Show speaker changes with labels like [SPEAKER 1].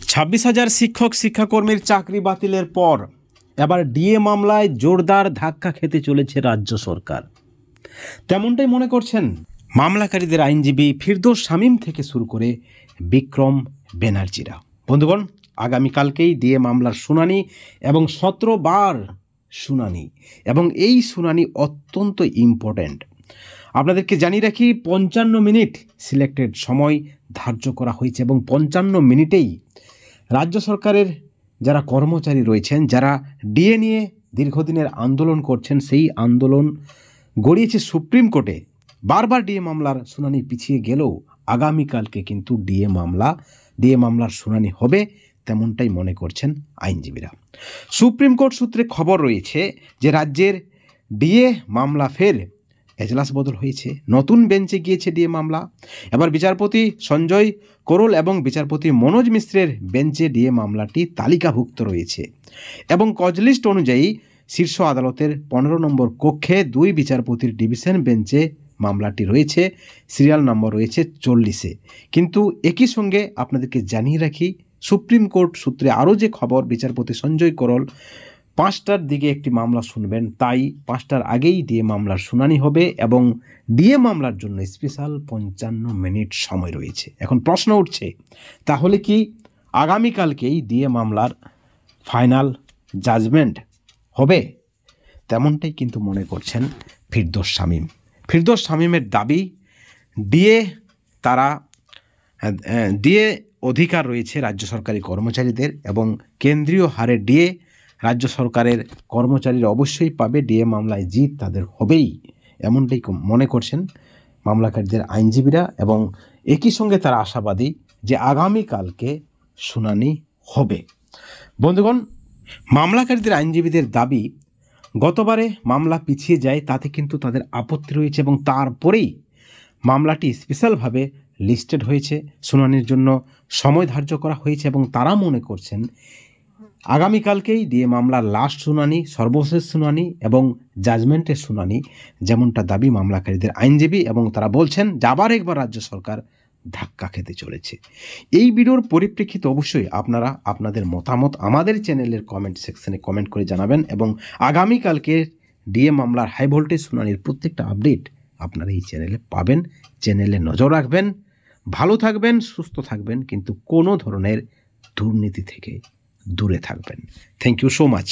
[SPEAKER 1] 26,000 শিক্ষক শিক্ষাকর্মীর চাকরি বাতিলের পর এবার ডিএ মামলায় জোরদার ধাক্কা খেতে চলেছে রাজ্য সরকার, তেমনটাই মনে করছেন মামলাকারীদের আইনজীবী ফিরদৌস শামীম থেকে শুরু করে বিক্রম ব্যানার্জিরা। বন্ধুগণ, আগামীকালকেই ডিএ মামলার শুনানি এবং 17 বার শুনানি, এবং এই শুনানি অত্যন্ত ইম্পর্ট্যান্ট। আপনাদেরকে জানিয়ে রাখি, 55 মিনিট সিলেক্টেড সময় ধার্য করা হয়েছে এবং 55 মিনিটেই রাজ্য সরকারের যারা কর্মচারী রয়েছেন, যারা ডিএ নিয়ে দীর্ঘদিনের আন্দোলন করছেন, সেই আন্দোলন গড়িয়েছে সুপ্রিম কোর্টে। বারবার ডিএ মামলার শুনানি পিছিয়ে গেলেও আগামীকালকে কিন্তু ডিএ মামলার শুনানি হবে, তেমনটাই মনে করছেন আইনজীবীরা। সুপ্রিম কোর্ট সূত্রে খবর রয়েছে যে রাজ্যের ডিএ মামলা ফের এজলাস বদল হয়েছে, নতুন বেঞ্চে গিয়েছে ডিএ মামলা। এবার বিচারপতি সঞ্জয় করোল এবং বিচারপতি মনোজ মিশ্রের বেঞ্চে ডিএ মামলাটি তালিকাভুক্ত রয়েছে এবং কজলিস্ট অনুযায়ী শীর্ষ আদালতের 15 নম্বর কক্ষে 2 বিচারপতির ডিভিশন বেঞ্চে মামলাটি রয়েছে, সিরিয়াল নম্বর রয়েছে 40-এ। কিন্তু একই সঙ্গে আপনাদেরকে জানিয়ে রাখি, সুপ্রিম কোর্ট সূত্রে আরও যে খবর, বিচারপতি সঞ্জয় করোল 5টার দিকে একটি মামলা শুনবেন, তাই 5টার আগেই ডিএ মামলার শুনানি হবে এবং ডিএ মামলার জন্য স্পেশাল 55 মিনিট সময় রয়েছে। এখন প্রশ্ন উঠছে, তাহলে কি আগামীকালকেই ডিএ মামলার ফাইনাল জাজমেন্ট হবে? তেমনটাই কিন্তু মনে করছেন ফিরদৌস শামীমের দাবি, ডিএ অধিকার রয়েছে রাজ্য সরকারি কর্মচারীদের এবং কেন্দ্রীয় হারে ডিএ রাজ্য সরকারের কর্মচারীরা অবশ্যই পাবে, ডিএ মামলায় জিত তাদের হবেই, এমনটাই মনে করছেন মামলাকারীদের আইনজীবীরা। এবং একই সঙ্গে তারা আশাবাদী যে আগামীকালকে শুনানি হবে। বন্ধুগণ, মামলাকারীদের আইনজীবীদের দাবি, গতবারে মামলা পিছিয়ে যায়, তাতে কিন্তু তাদের আপত্তি রয়েছে এবং তারপরেই মামলাটি স্পেশালভাবে লিস্টেড হয়েছে, শুনানির জন্য সময় ধার্য করা হয়েছে এবং তারা মনে করছেন আগামীকালকেই ডিএ মামলার লাস্ট শুনানি, সর্বশেষ শুনানি এবং জাজমেন্টের শুনানি, যেমনটা দাবি মামলাকারীদের আইনজীবী। এবং তারা বলছেন যে আবার একবার রাজ্য সরকার ধাক্কা খেতে চলেছে। এই ভিডিওর পরিপ্রেক্ষিতে অবশ্যই আপনারা আপনাদের মতামত আমাদের চ্যানেলের কমেন্ট সেকশনে কমেন্ট করে জানাবেন এবং আগামীকালকে ডিএ মামলার হাই ভোল্টেজ শুনানির প্রত্যেকটা আপডেট আপনারা এই চ্যানেলে পাবেন। চ্যানেলে নজর রাখবেন, ভালো থাকবেন, সুস্থ থাকবেন, কিন্তু কোনো ধরনের দুর্নীতি থেকে দূরে থাকবেন। Thank you so much.